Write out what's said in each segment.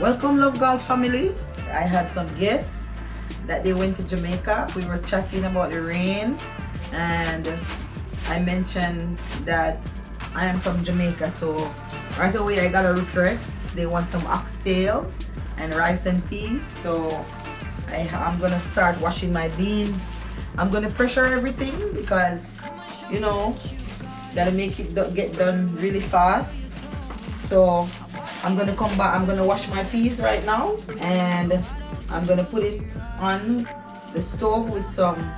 Welcome, Love Golf family. I had some guests that they went to Jamaica. We were chatting about the rain, and I mentioned that I am from Jamaica, so right away I got a request. They want some oxtail and rice and peas, so I'm gonna start washing my beans. I'm gonna pressure everything because, you know, gotta make it get done really fast. So I'm gonna come back. I'm gonna wash my peas right now, and I'm gonna put it on the stove with some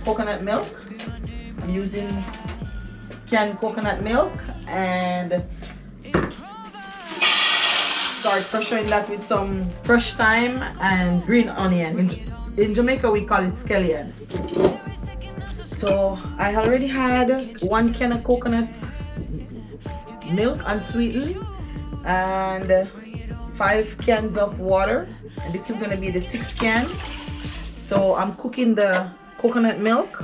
coconut milk. I'm using canned coconut milk, and start pressuring that with some fresh thyme and green onion. In Jamaica we call it scallion. So I already had 1 can of coconut milk unsweetened and 5 cans of water, and this is going to be the 6th can. So I'm cooking the coconut milk,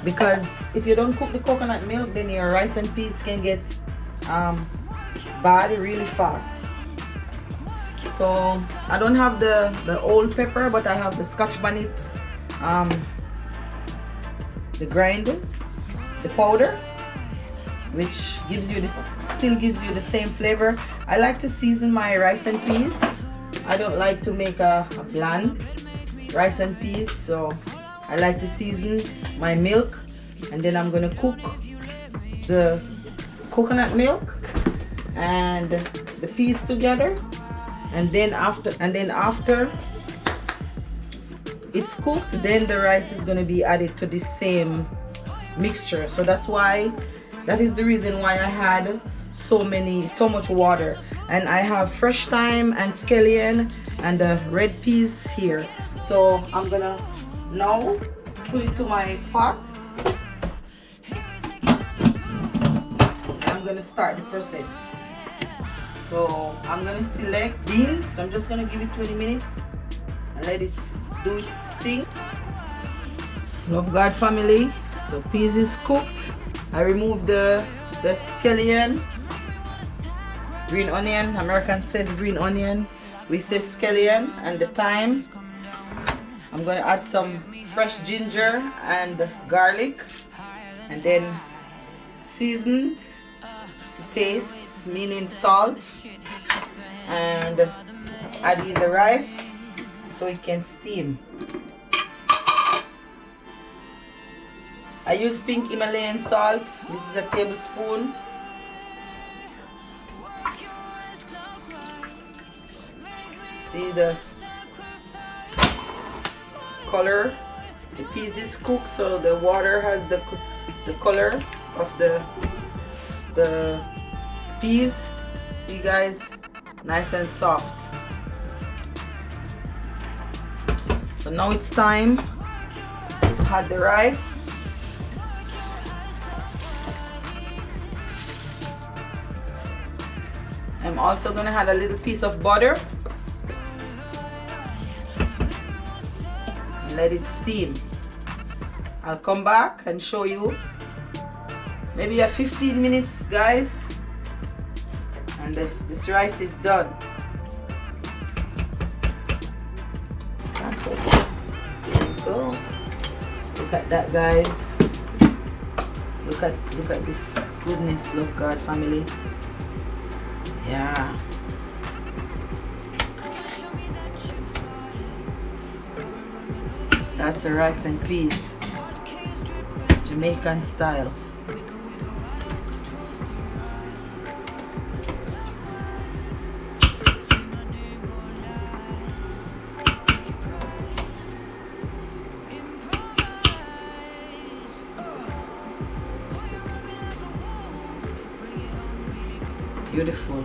because if you don't cook the coconut milk, then your rice and peas can get bad really fast. So I don't have the old pepper, but I have the Scotch bonnet, the grind, the powder, which gives you this, still gives you the same flavor. I like to season my rice and peas. I don't like to make a bland rice and peas, so I like to season my milk, and then I'm gonna cook the coconut milk and the peas together, and then after it's cooked, then the rice is going to be added to the same mixture. So that is the reason why I had so much water. And I have fresh thyme and scallion and the red peas here. So I'm gonna now put it to my pot. I'm gonna start the process. So I'm gonna select beans. I'm just gonna give it 20 minutes and let it do its thing. Love God family. So peas is cooked. I removed the scallion, green onion. American says green onion, we say scallion, and the thyme. I'm gonna add some fresh ginger and garlic, and then seasoned to taste, meaning salt, and add in the rice so it can steam. I use pink Himalayan salt. This is a tablespoon. See the color? The peas is cooked, so the water has the color of the peas. See guys, nice and soft. So now it's time to add the rice. I'm also gonna add a little piece of butter. Let it steam. I'll come back and show you maybe a 15 minutes guys, and this rice is done. There we go. Look at that guys. Look at this goodness. Love God family. Yeah. That's a rice and peas, Jamaican style. Beautiful.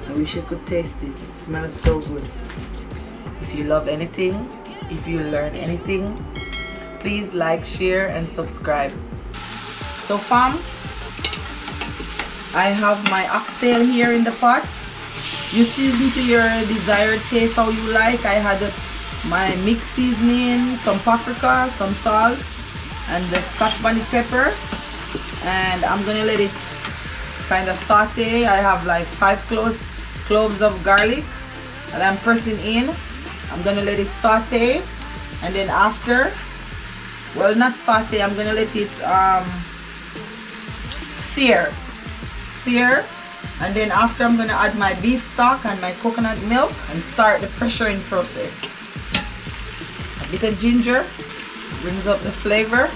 I wish you could taste it. It smells so good. If you love anything, if you learn anything, please like, share, and subscribe. So fam, I have my oxtail here in the pot. You season to your desired taste, how you like. I had my mixed seasoning, some paprika, some salt, and the Scotch bonnet pepper, and I'm gonna let it kind of saute. I have like 5 cloves cloves of garlic that I'm pressing in. I'm gonna let it saute, and then after, well, not saute, I'm gonna let it sear, and then after I'm gonna add my beef stock and my coconut milk and start the pressuring process. A bit of ginger brings up the flavor,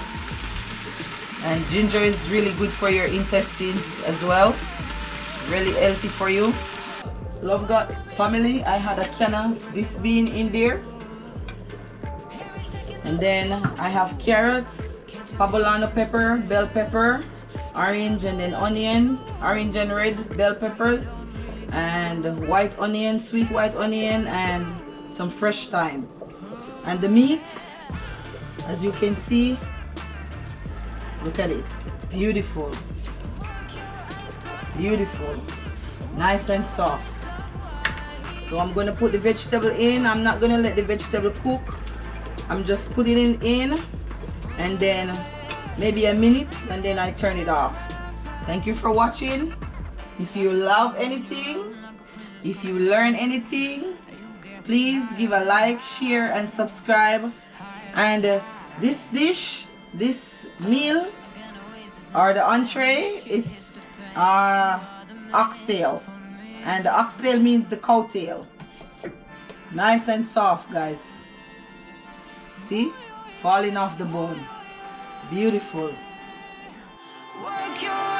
and ginger is really good for your intestines as well, really healthy for you. Love God family, I had a can of this bean in there, and then I have carrots, poblano pepper, bell pepper, orange, and then onion, orange and red bell peppers, and white onion, sweet white onion, and some fresh thyme. And the meat, as you can see, look at it, beautiful, beautiful, nice and soft. So I'm going to put the vegetable in. I'm not going to let the vegetable cook. I'm just putting it in, and then maybe a minute, and then I turn it off. Thank you for watching. If you love anything, if you learn anything, please give a like, share, and subscribe. And this dish, this meal, or the entree, it's oxtail. And the oxtail means the cow tail. Nice and soft, guys. See? Falling off the bone. Beautiful. Work your